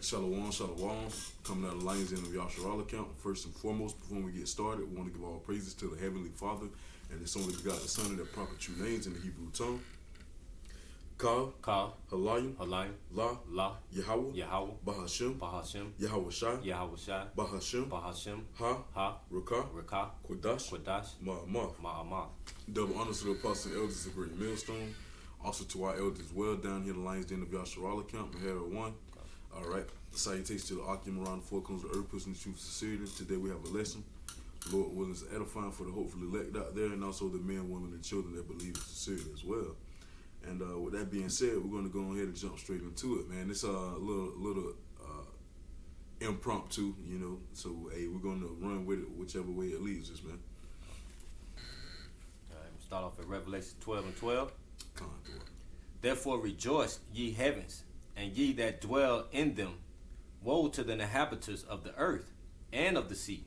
Shalom, shalom. Coming out of the Lions N.W.O account. First and foremost, before we get started, we want to give all praises to the Heavenly Father and His only begotten Son and their proper true names in the Hebrew tongue. Ka, Halayim, La, Yahweh, Bahashem, Yahweh Shai, Bahashem, Ha, Rakah, Kodash, Ma'amah. Double honors to the apostles and elders of Great Millstone. Also to our elders as well, down here the Lions N.W.O account, Head of One. All right. Salutations to the Akim around the four corners of the earth, pushing the truth to sincerity. Today we have a lesson. Lord willing is edifying for the hopefully elect out there, and also the men, women, and children that believe in sincerity as well. And with that being said, we're going to go ahead and jump straight into it, man. It's a little impromptu, you know. So hey, we're going to run with it whichever way it leads us, man. All right, we'll start off at Revelation 12:12. Therefore rejoice, ye heavens, and ye that dwell in them. Woe to the inhabitants of the earth and of the sea,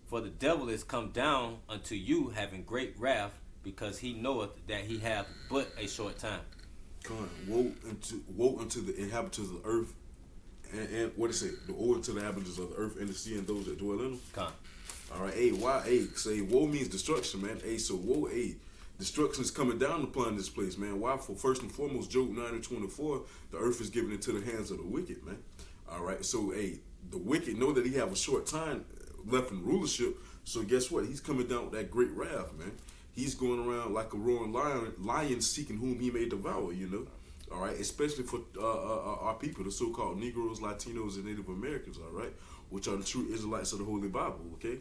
for the devil is come down unto you, having great wrath, because he knoweth that he hath but a short time. Woe unto the inhabitants of the earth, and what is it? The woe unto the inhabitants of the earth and the sea, and those that dwell in them. All right, say woe means destruction, man. So woe, destruction is coming down upon this place, man. Why? For first and foremost, Job 9:24, the earth is given into the hands of the wicked, man. All right, so the wicked know that he have a short time left in rulership. So guess what? He's coming down with that great wrath, man. He's going around like a roaring lion seeking whom he may devour, you know. All right, especially for our people, the so-called Negroes, Latinos, and Native Americans, all right, which are the true Israelites of the Holy Bible, okay?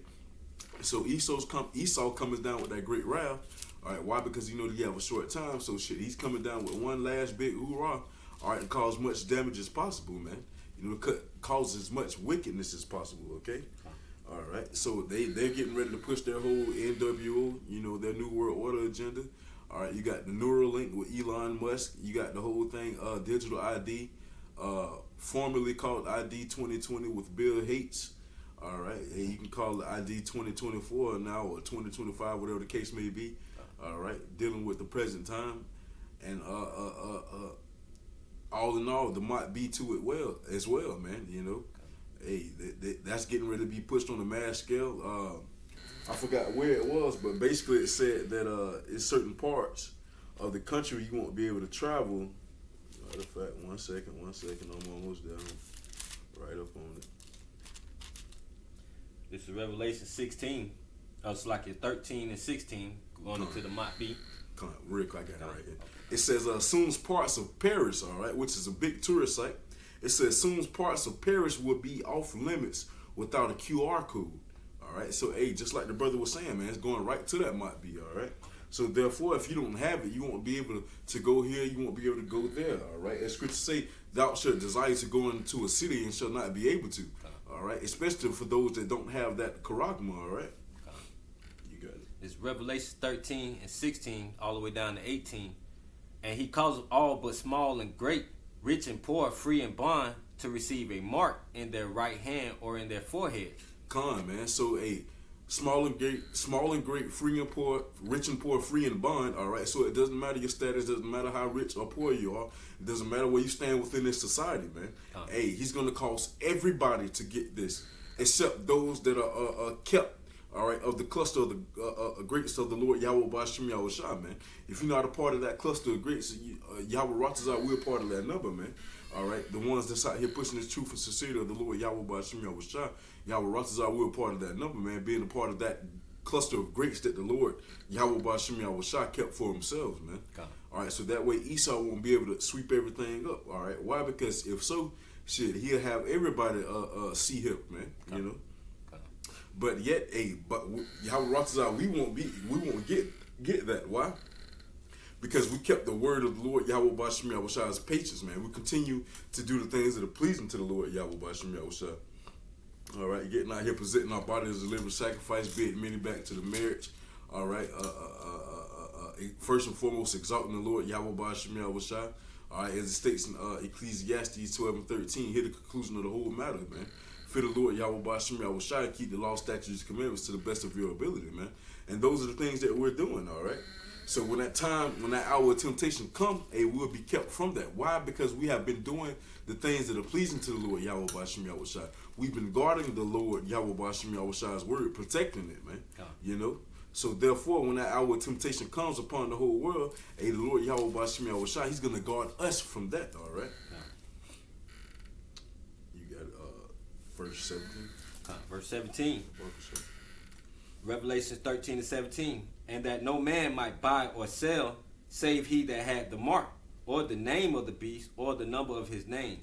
So Esau coming down with that great wrath. All right, why? Because he know that he have a short time. So shit, he's coming down with one last big hoorah, all right, and cause much damage as possible, man. You know, cause as much wickedness as possible, okay? All right, so they're getting ready to push their whole N.W.O, you know, their New World Order agenda. All right, you got the Neuralink with Elon Musk. You got the whole thing, digital ID, formerly called ID 2020 with Bill Gates. All right, and you can call it ID 2024 now or 2025, whatever the case may be. All right, dealing with the present time, and all in all, there might be to it as well, man. You know, that's getting ready to be pushed on a mass scale. I forgot where it was, but basically it said that in certain parts of the country you won't be able to travel. Matter of fact, one second, I'm almost down, right up on it. This is Revelation 16. It's like your 13 and 16 going into the might be. Real quick, I got it right here. It says, soon parts of Paris, all right, which is a big tourist site. It says, soon parts of Paris will be off limits without a QR code. All right, so just like the brother was saying, man, it's going right to that might be, all right. So therefore, if you don't have it, you won't be able to go here. You won't be able to go there, all right. As Scripture say, thou shalt desire to go into a city and shall not be able to, all right. Especially for those that don't have that charagma, all right. You got it. It's Revelation 13 and 16 all the way down to 18, and he causeth all but small and great, rich and poor, free and bond, to receive a mark in their right hand or in their forehead. Man. So small and great, free and poor, rich and poor, free and bond. All right. So it doesn't matter your status, doesn't matter how rich or poor you are. It doesn't matter where you stand within this society, man. He's gonna cause everybody to get this, except those that are kept. All right, of the cluster of the greats of the Lord Yahweh Bashim Yahweh Shah, man. If you're not a part of that cluster of greats, Yahweh Ratazah, we're part of that number, man. All right, the ones that's out here pushing this truth and sincerity of the Lord Yahweh Bashim Yahweh Shah, Yahweh Ratazah, we're a part of that number, man. Being a part of that cluster of greats that the Lord Yahweh Bashim Yahweh Shah kept for themselves, man. All right, so that way Esau won't be able to sweep everything up. All right, why? Because if so, shit, he'll have everybody see him, man. You know. But yet, Yahweh Ratazah, we won't get that. Why? Because we kept the word of the Lord Yahweh Bashim Yahweh Shah's patience, man. We continue to do the things that are pleasing to the Lord Yahweh Bashim Yahweh Shah. All right, getting out here presenting our body as a living sacrifice, being many back to the marriage. All right, first and foremost, exalting the Lord Yahweh Bashim Yahweh Shah. All right, as it states in Ecclesiastes 12:13, here the conclusion of the whole matter, man. Fear the Lord Yahweh Bashim Yahweh Shah, keep the law, statutes, commandments to the best of your ability, man. And those are the things that we're doing, all right? So when that hour of temptation come, hey, we'll be kept from that. Why? Because we have been doing the things that are pleasing to the Lord Yahweh Bashim Yahushai. We've been guarding the Lord Yahweh Bashim Yahushai's word, protecting it, man. You know. So therefore, when that hour of temptation comes upon the whole world, hey, the Lord Yahweh Bashim Yahushai, He's gonna guard us from that. All right. You got verse 17. Verse 17. Revelation 13-17. And that no man might buy or sell, save he that had the mark, or the name of the beast, or the number of his name.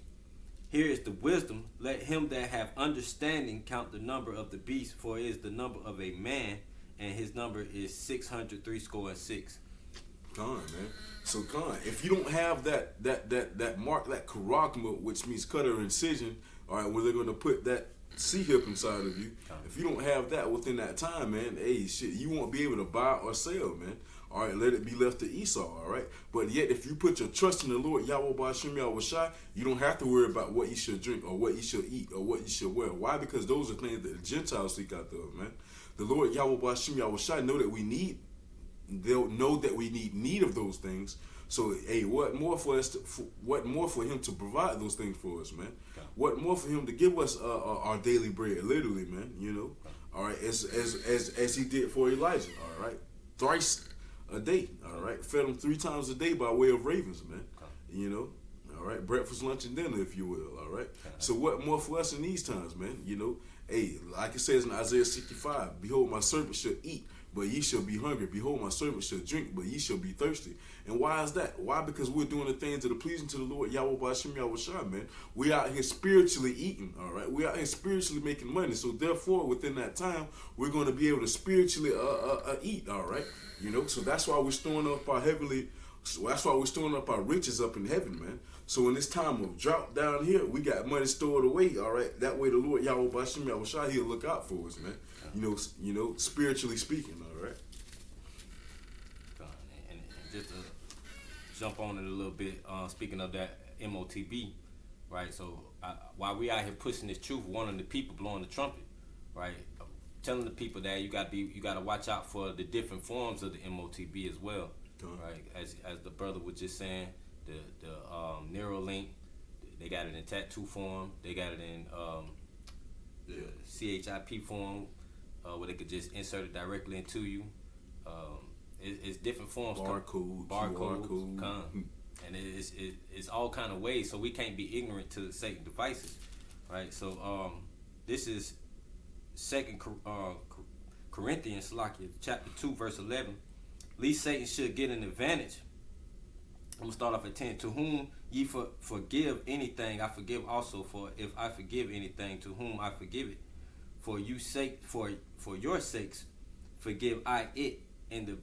Here is the wisdom. Let him that have understanding count the number of the beast, for it is the number of a man, and his number is 666. Con, man. So con, if you don't have that mark, that karagma, which means cut or incision, all right, where they're gonna put that C-hip inside of you. If you don't have that within that time, man, hey, shit, you won't be able to buy or sell, man. All right, let it be left to Esau, all right? But yet, if you put your trust in the Lord, Yahweh Ba'Shem Yahushai, you don't have to worry about what you should drink or what you should eat or what you should wear. Why? Because those are things that the Gentiles seek out there, man. The Lord, Yahweh Ba'Shem Yahushai, know that we need need of those things. So, hey, what more for him to provide those things for us, man? Okay. What more for him to give us our daily bread, literally, man? You know, all right, as he did for Elijah, all right, thrice a day, all right, fed him 3 times a day by way of ravens, man. Okay. You know, all right, breakfast, lunch, and dinner, if you will, all right. Okay. So, what more for us in these times, man? You know, hey, like it says in Isaiah 65, behold, my servant shall eat, but ye shall be hungry. Behold, my servant shall drink, but ye shall be thirsty. And why is that? Why? Because we're doing the things that are pleasing to the Lord, Yahweh Ba'Shem Yahushai, man. We out here spiritually eating, all right? We out here spiritually making money. So therefore, within that time, we're going to be able to spiritually eat, all right? You know, so that's why we're storing up our our riches up in heaven, man. So in this time of drought down here, we got money stored away, all right? That way the Lord Yahweh Ba'Shem Yahushai, He'll look out for us, man. You know, spiritually speaking, all right? And just to jump on it a little bit, speaking of that MOTB, right? So while we out here pushing this truth, warning the people, blowing the trumpet, right? Telling the people that you got to watch out for the different forms of the MOTB as well, right? As the brother was just saying, the Neuralink, they got it in tattoo form, they got it in CHIP form, where they could just insert it directly into you. It's different forms. Barcodes. And it's all kind of ways, so we can't be ignorant to Satan devices, right? So this is 2 Corinthians, chapter 2, verse 11. Lest Satan should get an advantage. I'm going to start off at 10. To whom ye forgive anything, I forgive also. For if I forgive anything, to whom I forgive it. For your sakes, forgive I it in the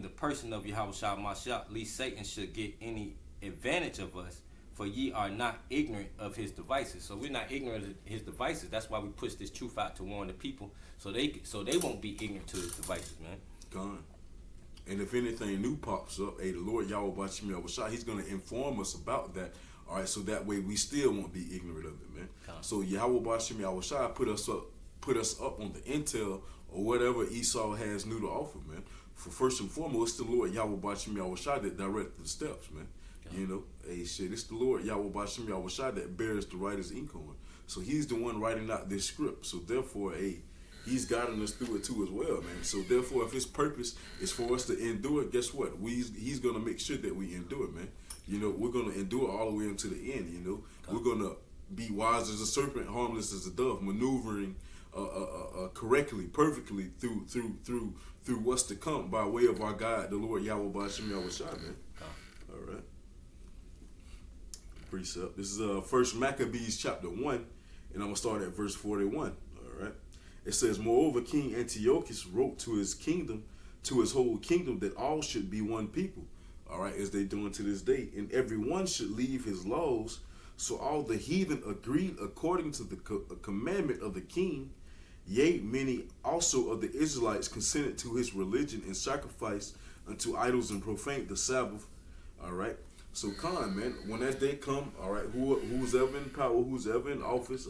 person of Yahushua Mashiach, lest Satan should get any advantage of us. For ye are not ignorant of his devices. So we're not ignorant of his devices. That's why we push this truth out to warn the people, so they won't be ignorant to his devices, man. Gone. And if anything new pops up, hey, the Lord Yahweh Ba'Shem Yahushai, He's going to inform us about that. All right, so that way we still won't be ignorant of it, man. So Yahweh Ba'Shem Yahushai put us up on the intel or whatever Esau has new to offer, man. For first and foremost, it's the Lord Yahweh Ba'Shem Yahushai that directed the steps, man. You know, hey, shit, it's the Lord Yahweh Ba'Shem Yahushai that bears the writer's ink on. So He's the one writing out this script. So therefore, hey, He's guiding us through it too as well, man. So therefore, if His purpose is for us to endure, guess what? He's gonna make sure that we endure, man. You know, we're gonna endure all the way until the end. You know, we're gonna be wise as a serpent, harmless as a dove, maneuvering correctly, perfectly through what's to come by way of our God, the Lord Yahweh Ba'Shem Yahushai, man. All right. Precept. This is First Maccabees chapter 1, and I'm gonna start at verse 41. All right. It says, moreover, King Antiochus wrote to his whole kingdom, that all should be one people, all right, as they doing to this day, and every one should leave his laws. So all the heathen agreed according to the commandment of the king. Yea, many also of the Israelites consented to his religion and sacrificed unto idols and profaned the Sabbath. All right. So, man, when that day come, all right, who's ever in power, who's ever in office,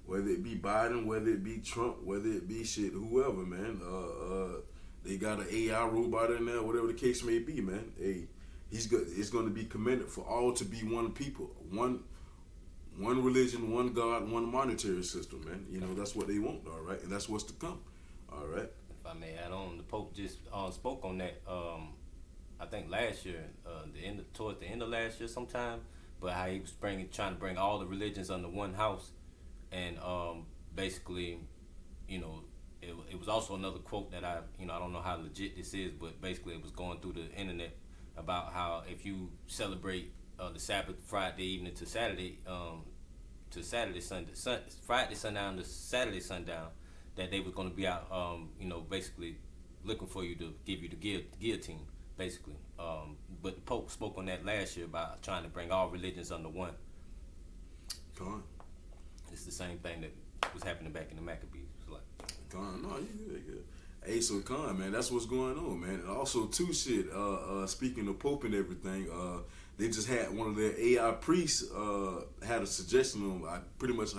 whether it be Biden, whether it be Trump, whether it be whoever, man, They got an AI robot in there, whatever the case may be, man. Hey, he's good. It's going to be commended for all to be one people, one religion, one God, one monetary system, man. You know, that's what they want, all right, and that's what's to come, all right. If I may add on, the Pope just spoke on that. I think last year, towards the end of last year, sometime. But how he was trying to bring all the religions under one house, and basically, you know, it was also another quote that I don't know how legit this is, but basically it was going through the internet about how if you celebrate the Sabbath Friday evening to Saturday Friday sundown to Saturday sundown, that they were going to be out, basically looking for you to give you the guillotine, basically. But the Pope spoke on that last year about trying to bring all religions under one. Con. It's the same thing that was happening back in the Maccabees. Con, no, you good. Hey, so Con, man, that's what's going on, man. And also, too, shit. Speaking of Pope and everything, they just had one of their AI priests had a suggestion on pretty much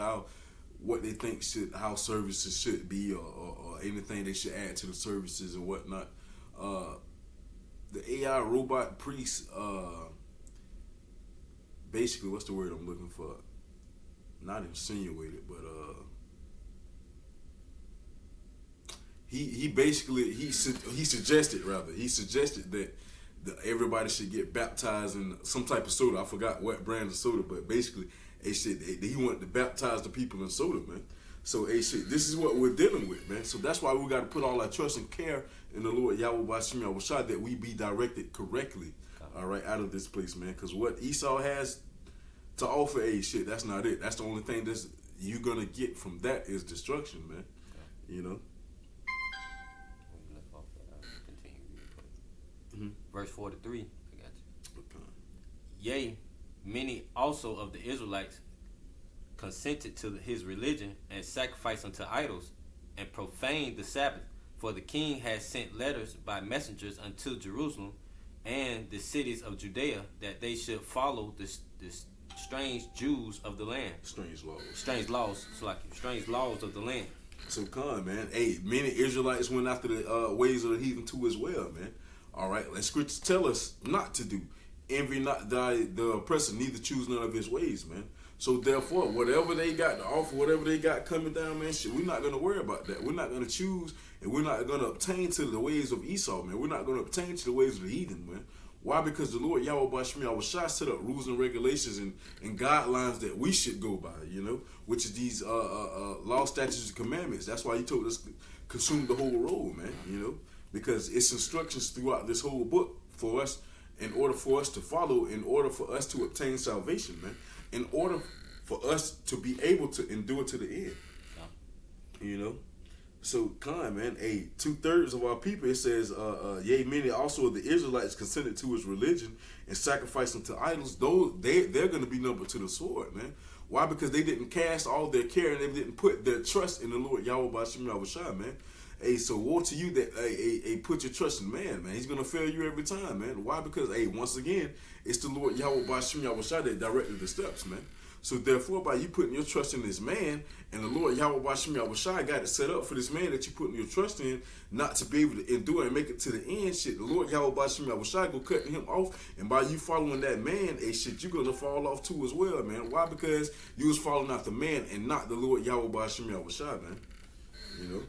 what they think how services should be, or anything they should add to the services and whatnot. The AI robot priest, basically, what's the word I'm looking for? Not insinuated, but he suggested that everybody should get baptized in some type of soda. I forgot what brand of soda, but basically, he wanted to baptize the people in soda, man. So, this is what we're dealing with, man. So that's why we got to put all our trust and care in the Lord Yahweh B'Shem Yahushua, that we be directed correctly, all right, out of this place, man. Because what Esau has to offer, that's not it. That's the only thing you're going to get from that is destruction, man. You know? Mm-hmm. Verse 43, I got you. Okay. Yea, many also of the Israelites consented to his religion and sacrificed unto idols and profaned the Sabbath. For the king had sent letters by messengers unto Jerusalem and the cities of Judea that they should follow the strange Jews of the land. Strange laws of the land. So come, man. Hey, many Israelites went after the ways of the heathen too as well, man. All right, let scriptures tell us not to do. Envy not the oppressor, neither choose none of his ways, man. So therefore, whatever they got to offer, whatever they got coming down, man, shit, we're not going to worry about that. We're not going to choose, and we're not going to obtain to the ways of Esau, man. We're not going to obtain to the ways of the heathen, man. Why? Because the Lord Yahweh B'Shem Yahushua set up rules and regulations and guidelines that we should go by, you know, which is these law, statutes, and commandments. That's why he told us consume the whole roll, man, you know, because it's instructions throughout this whole book for us, in order for us to follow, in order for us to obtain salvation, man, in order for us to be able to endure to the end, you know. So, man, 2/3 of our people, it says, yea, many also of the Israelites consented to his religion and sacrificed unto idols. They're going to be numbered to the sword, man. Why? Because they didn't cast all their care and they didn't put their trust in the Lord Yahweh B'Shem Yahushua, man. So woe to you that put your trust in man. He's going to fail you every time, man. Why? Because, once again, it's the Lord Yahweh B'Shem Yahushua that directed the steps, man. So therefore, by you putting your trust in this man, and the Lord Yahweh B'Shem Yahushua got it set up for this man that you putting your trust in, not to be able to endure and make it to the end, shit, the Lord Yahweh B'Shem Yahushua go cutting him off, and by you following that man, you're going to fall off too as well, man. Why? Because you was following after man and not the Lord Yahweh B'Shem Yahushua, man. You know?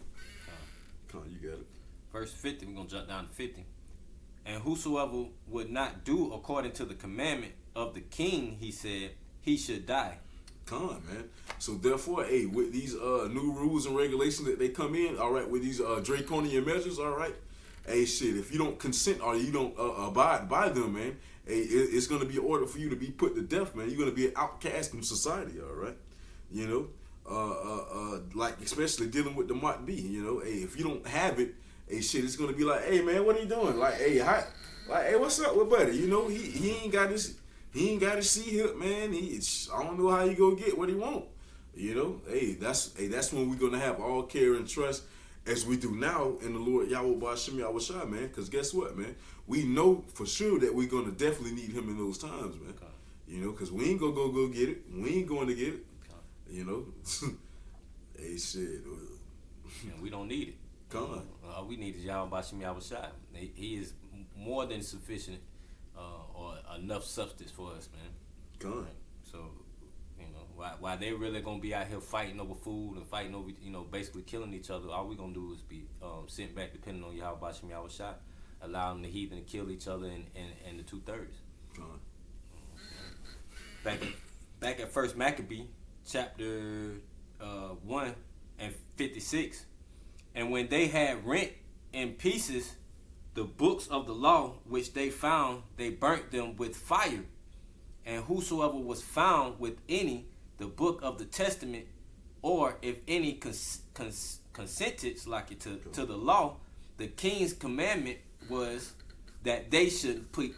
Come on, you got it. Verse 50, we're going to jump down to 50. And whosoever would not do according to the commandment of the king, he said, he should die. Come on, man. So therefore, with these new rules and regulations that they come in, all right, with these draconian measures, all right, if you don't consent or you don't abide by them, man, it's going to be an order for you to be put to death, man. You're going to be an outcast from society, all right, you know, like especially dealing with the Mott B, you know, if you don't have it, it's going to be like, hey, man, what are you doing? Like, hey, what's up with buddy? You know, he ain't got this. He ain't got to see him, man. I don't know how he gonna get what he want. You know, that's when we're gonna have all care and trust as we do now in the Lord Yahweh B'Shem Yahushua, man. Because guess what, man? We know for sure that we're gonna definitely need him in those times, man. Okay. You know, because we ain't gonna go get it. We ain't going to get it. Okay. You know, shit. And we don't need it. Con. All we need is Yahweh Shem Yahweh Shai. He is more than sufficient or enough substance for us, man. Con. So, why they really gonna be out here fighting over food and fighting over, basically killing each other, all we gonna do is be sent back depending on Yahweh Shem Yahweh Shai, allowing the heathen to kill each other and the 2/3. Con. Back at First Maccabee, chapter 1 and 56. And when they had rent in pieces the books of the law which they found, they burnt them with fire. And whosoever was found with any the book of the testament, or if any consented like it to the law, the king's commandment was that they should put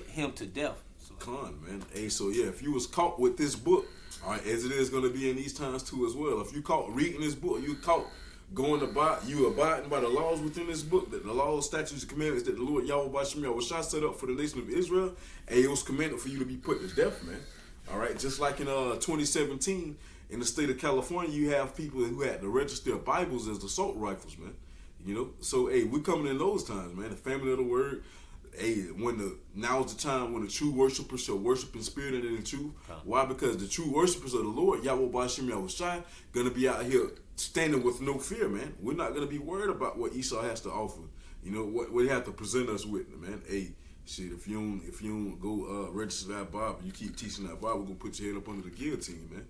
him to death. Con, man. Hey, so yeah, if you was caught with this book, all right, as it is going to be in these times too as well. If you caught reading this book, you caught abiding by the laws within this book, that the laws, statutes, and commandments that the Lord Yahweh Shem Yahweh Shai set up for the nation of Israel, and it was commanded for you to be put to death, man. All right, just like in 2017 in the state of California, you have people who had to register their Bibles as assault rifles, man. So hey, we're coming in those times, man. The family of the word. Hey, now's the time when the true worshipers shall worship in spirit and in truth. Why? Because the true worshipers of the Lord, Yahweh Shem Yahweh Shai, gonna be out here standing with no fear, man. We're not gonna be worried about what Esau has to offer. What he have to present us with, man. Hey, shit, if you don't go register that Bible, you keep teaching that Bible, we're gonna put your head up under the guillotine, man.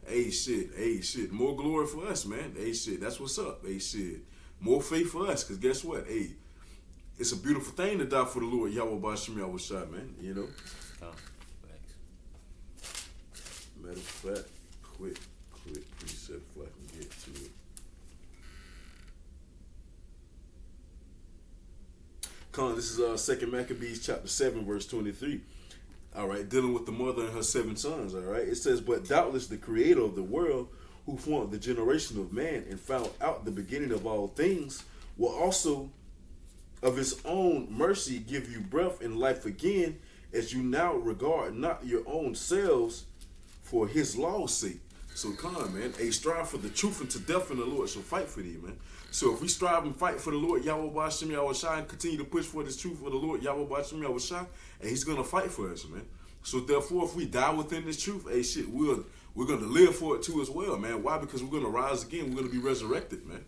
Hey, shit, more glory for us, man. Hey, shit, that's what's up. Hey, shit, more faith for us, cause guess what? Hey, it's a beautiful thing to die for the Lord, Yahweh Shem Yahweh Shai, man. Matter of fact, quick precept if I can get to it. This is 2 Maccabees chapter 7, verse 23. All right, dealing with the mother and her 7 sons. All right, it says, "But doubtless the Creator of the world, who formed the generation of man and found out the beginning of all things, will also of his own mercy give you breath and life again, as you now regard not your own selves for his law's sake." So come on, man. Hey, strive for the truth and to death, and the Lord shall fight for thee, man. So if we strive and fight for the Lord Yahweh Shem Yahweh Shai and continue to push for this truth for the Lord Yahweh Shem Yahweh Shai, and he's gonna fight for us, man. So therefore, if we die within this truth, hey, shit, we're gonna live for it too as well, man. Why? Because we're gonna rise again. We're gonna be resurrected, man.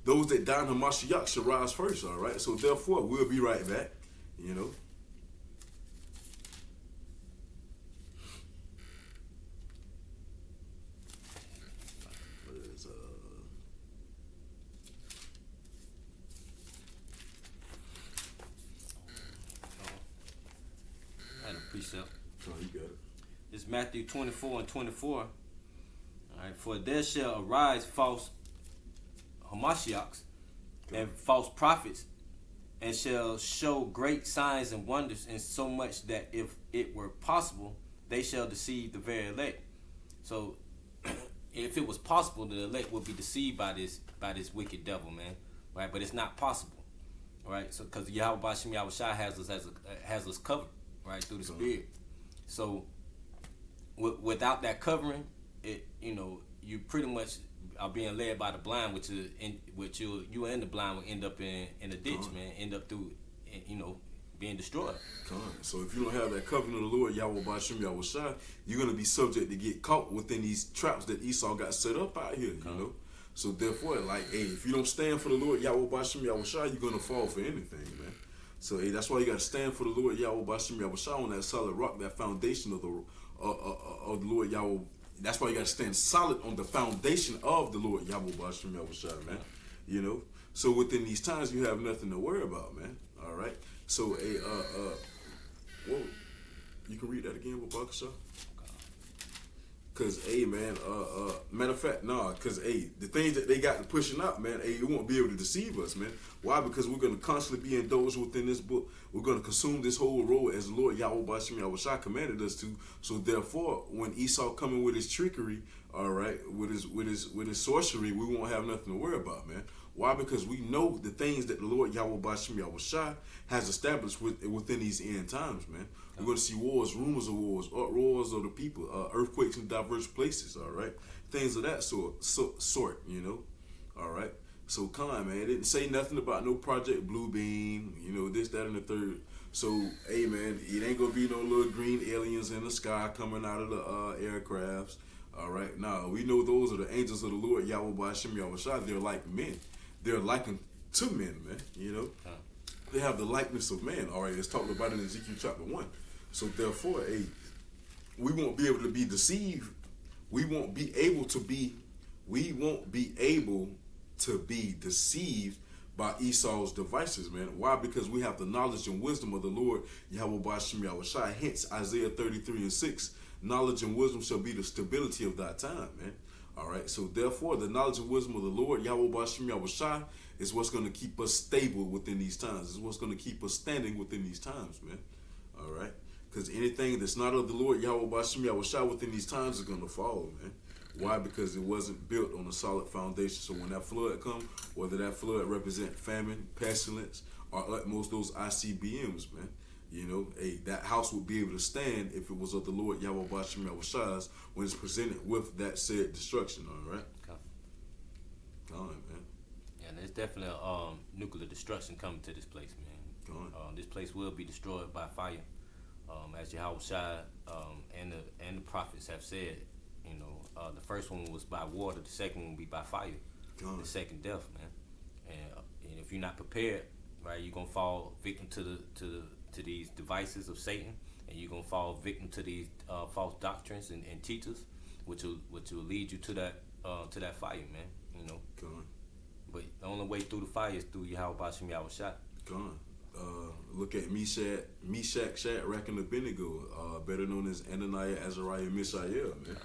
Those that die in the Mashiach shall rise first, all right? So therefore, we'll be right back, I had a precept. Oh, you got it. It's Matthew 24 and 24. All right, "For there shall arise false Hamashiachs and false prophets, and shall show great signs and wonders, in so much that if it were possible, they shall deceive the very elect." So, if it was possible, the elect would be deceived by this wicked devil, man. Right? But it's not possible. Right? So, because Yahweh Shem Yahweh Shai has us covered, right, through the Spirit. So, without that covering, you pretty much are being led by the blind, which you and the blind will end up in a ditch, man. End up through, being destroyed. So if you don't have that covenant of the Lord Yahweh Shem Yahweh Shai, you're gonna be subject to get caught within these traps that Esau got set up out here. So therefore, like, hey, if you don't stand for the Lord Yahweh Shem Yahweh Shai, you're gonna fall for anything, man. So hey, that's why you gotta stand for the Lord Yahweh Shem Yahweh Shai on that solid rock, that foundation of the Lord Yahweh. That's why you got to stand solid on the foundation of the Lord Yahweh Shem Yahweh Shai, man. So within these times, you have nothing to worry about, man. All right. So you can read that again with Bakasha? Cause man, matter of fact, cause the things that they got pushing out, man, it won't be able to deceive us, man. Why? Because we're gonna constantly be indulged within this book. We're gonna consume this whole road as the Lord Yahweh Shem Yahweh Shai commanded us to. So therefore, when Esau coming with his trickery, all right, with his sorcery, we won't have nothing to worry about, man. Why? Because we know the things that the Lord Yahweh Shem Yahweh Shai has established within these end times, man. We're going to see wars, rumors of wars, uproars of the people, earthquakes in diverse places, all right? Things of that sort, All right. So Khan, man, it didn't say nothing about no Project Bluebeam, this, that, and the third. So, hey, man, it ain't gonna be no little green aliens in the sky coming out of the aircrafts. All right. Now we know those are the angels of the Lord, Yahweh Ba'Shem Yahweh Shai. They're like men. They're likened to men, man. They have the likeness of man. All right. It's talked about in Ezekiel chapter 1. So therefore, hey, we won't be able to be deceived. We won't be able to be deceived by Esau's devices, man. Why? Because we have the knowledge and wisdom of the Lord, Yahweh Ba'Shem Yahweh Shai. Hence, Isaiah 33:6, knowledge and wisdom shall be the stability of thy time, man. All right. So therefore, the knowledge and wisdom of the Lord, Yahweh Ba'Shem Yahweh Shai, is what's going to keep us stable within these times. Is what's going to keep us standing within these times, man. All right. Because anything that's not of the Lord, Yahweh Ba'Shem Yahweh Shai, within these times is going to fall, man. Why? Because it wasn't built on a solid foundation. So when that flood come, whether that flood represent famine, pestilence, or at most those ICBMs, man, that house would be able to stand if it was of the Lord Yahweh Ba'Shem Yahweh Shai when it's presented with that said destruction. All right. Come on, man. Yeah, and there's definitely nuclear destruction coming to this place, man. This place will be destroyed by fire, as Yahweh Shai and the prophets have said. The first one was by water. The second one will be by fire. The second death, man. And if you're not prepared, right, you're gonna fall victim to these devices of Satan, and you're gonna fall victim to these false doctrines and teachers, which will lead you to that fire, man. But the only way through the fire is through Yahweh Ba'Shem Yahweh Shai. Look at Meshach, Shadrach, and Abednego, better known as Ananiah, Azariah, Mishael, man.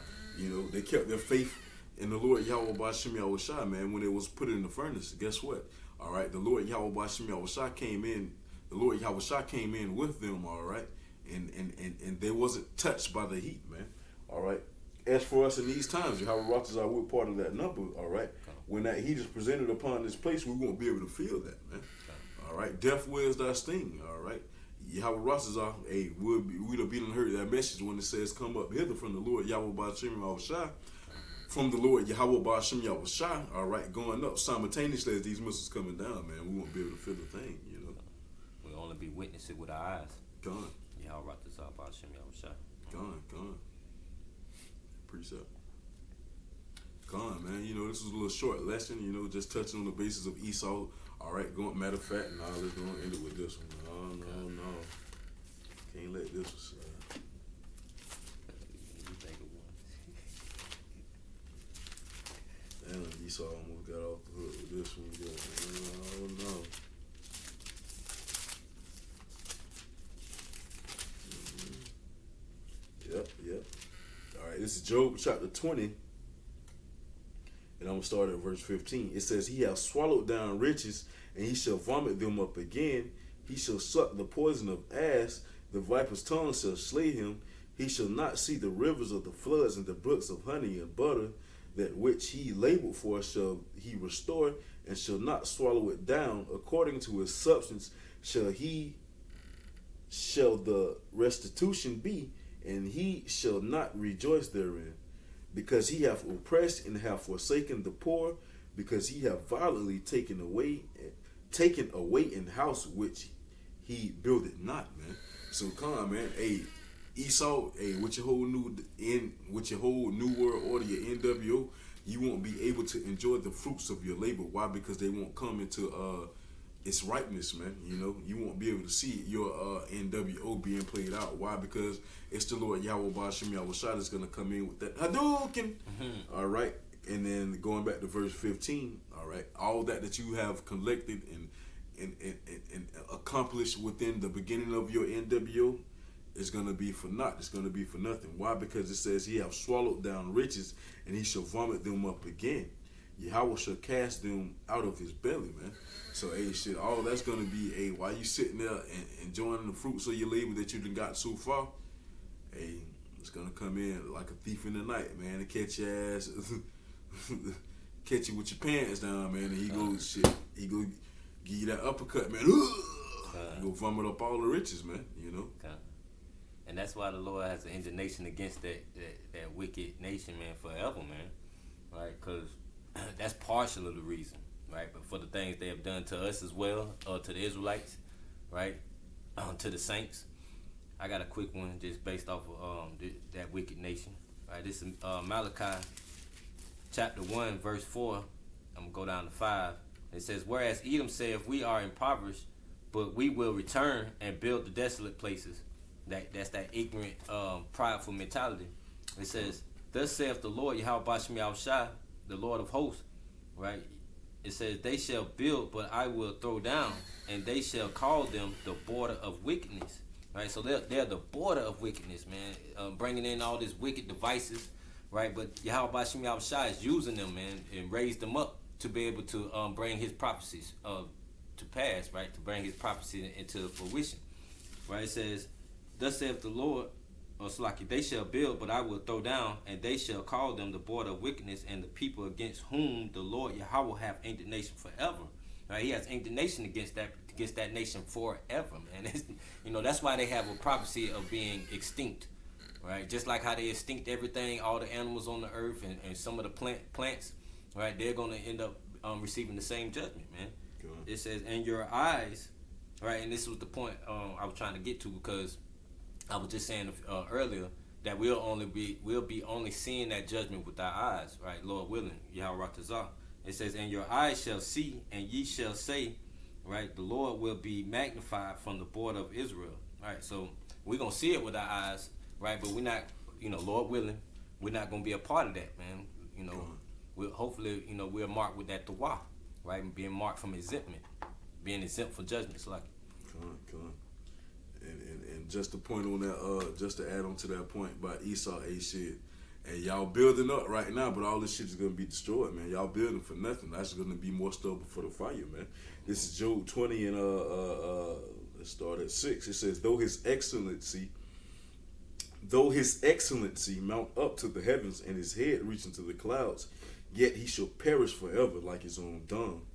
They kept their faith in the Lord Yahweh Ba'Shem Yahweh Shai, man, when it was put in the furnace. Guess what? All right, the Lord Yahweh Ba'Shem Yahweh Shai came in. The Lord Yahweh Shai came in with them, all right, and they wasn't touched by the heat, man. All right. As for us in these times, Yahweh Ratazah, we're part of that number, all right. When that heat is presented upon this place, we won't be able to feel that, man. All right. Death, where's thy sting? All right. Yahweh Ratazah, hey, we'll be heard that message when it says, "Come up hither from the Lord Yahweh Ba'Shem Yahweh Shai." From the Lord Yahweh Ba'Shem Yahweh Shai, all right, going up simultaneously as these missiles coming down, man. We won't be able to feel the thing, We'll only be witnessing with our eyes. Gone. Yahweh Ratazah Ba'Shem Yahweh Shai. Gone. Precept. Gone, man. This was a little short lesson, just touching on the basis of Esau. All right, matter of fact, let's go and end it with this one. No. Can't let this one slide. Damn, Esau almost got off the hook with this one. No. Yep. All right, this is Job chapter 20. And I'm going to start at verse 15. It says, "He hath swallowed down riches, and he shall vomit them up again. He shall suck the poison of ass. The viper's tongue shall slay him. He shall not see the rivers of the floods and the brooks of honey and butter. That which he labored for shall he restore, and shall not swallow it down. According to his substance shall the restitution be, and he shall not rejoice therein. Because he hath oppressed and hath forsaken the poor, because he hath violently taken away in house which he builded not, man." So come on, man. Hey, Esau, hey, with your whole new world order, your N.W.O, you won't be able to enjoy the fruits of your labor. Why? Because they won't come into its ripeness, man. You won't be able to see your N.W.O being played out. Why? Because it's the Lord Yahweh Ba'Shem Yahweh Shai that's gonna come in with that Hadouken. All right, and then going back to verse 15. All right, all that you have collected and accomplished within the beginning of your N.W.O is gonna be for naught. It's gonna be for nothing. Why? Because it says he have swallowed down riches, and he shall vomit them up again. Yahweh shall cast them out of his belly, man. So, hey, shit, all that's going to be, while you sitting there and enjoying the fruits of your labor that you done got so far, it's going to come in like a thief in the night, man, and catch your ass, catch you with your pants down, man, and he go give you that uppercut, man. He go vomit up all the riches, man, And that's why the Lord has an indignation against that wicked nation, man, forever, man. Right? Because that's partial of the reason, right? But for the things they have done to us as well, to the Israelites, right? To the saints. I got a quick one just based off of that wicked nation. Right, this is Malachi chapter 1, verse 4. I'm going to go down to 5. It says, whereas Edom saith, we are impoverished, but we will return and build the desolate places. That's that ignorant, prideful mentality. It says, thus saith the Lord, Yahweh Bashmi Al-Shai, the Lord of hosts, right? It says, they shall build, but I will throw down, and they shall call them the border of wickedness. Right, so they're the border of wickedness, man, bringing in all these wicked devices, right? But Yahweh Bashim Yahushua is using them, man, and raised them up to be able to bring his prophecies to pass, right? To bring his prophecy into fruition, right? It says, thus saith the Lord, Slaki, they shall build, but I will throw down, and they shall call them the border of wickedness, and the people against whom the Lord Yahweh will have indignation forever. Right? He has indignation against that nation forever, man. That's why they have a prophecy of being extinct, right? Just like how they extinct everything, all the animals on the earth and some of the plants, right? They're going to end up receiving the same judgment, man. It says, "And your eyes," right? And this was the point I was trying to get to, because I was just saying earlier that we'll be only seeing that judgment with our eyes, right? Lord willing, Yahweh Ratazah. It says, and your eyes shall see, and ye shall say, right, the Lord will be magnified from the border of Israel. Right, so we're going to see it with our eyes, right, but we're not, Lord willing, we're not going to be a part of that, man. We'll hopefully, we're marked with that N.W.O, right, and being marked from exemptment, being exempt from judgments like it. And just to point on that, just to add on to that point about Esau, shit. And y'all building up right now, but all this shit is going to be destroyed, man. Y'all building for nothing. That's going to be more stubble for the fire, man. This is Job 20 and let's start at 6. It says, though his excellency mount up to the heavens and his head reach into the clouds, yet he shall perish forever like his own dung.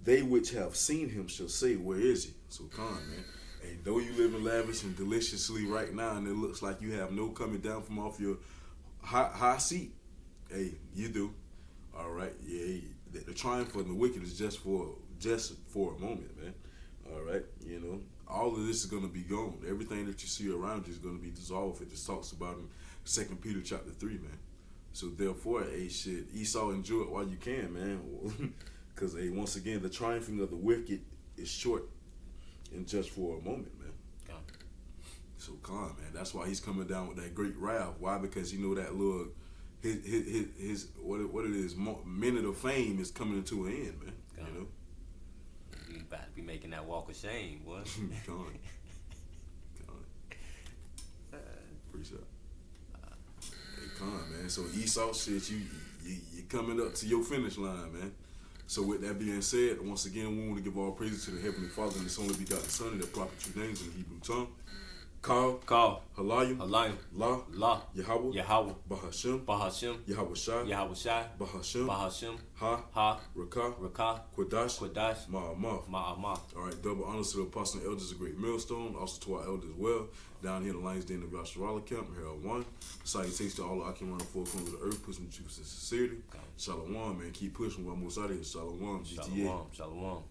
They which have seen him shall say, where is he? So come, man. Hey, though you live in lavish and deliciously right now, and it looks like you have no coming down from off your high seat. Hey, you do. All right. Yeah. The triumph of the wicked is just for a moment, man. All right. All of this is going to be gone. Everything that you see around you is going to be dissolved. It just talks about in 2 Peter chapter 3, man. So therefore, shit, Esau, enjoy it while you can, man. Because once again, the triumphing of the wicked is short and just for a moment, man. So calm, man. That's why he's coming down with that great wrath. Why? Because that little his what it is, minute of fame is coming to an end, man. You about to be making that walk of shame, boy. Come on. Appreciate it. Hey, come on, man. So Esau, shit, you coming up to your finish line, man. So with that being said, once again, we want to give all praises to the Heavenly Father and His only begotten Son and their proper true names in the Hebrew tongue. Kal, Halayim, La, Yahweh, Bahashem, Yahweh Shai, Bahashem, Ha, Rakah, Quadash, Ma'amath. All right, double honors to the apostles and elders of Great Millstone, also to our elders as well, down here in the Lions Den of Yasharala Camp, Harold 1. Salutations to all the Akim around the four corners of the earth, pushing the truth and sincerity. Shalom, man. Keep pushing. One more side of here. Shalom, GTA. Shalom.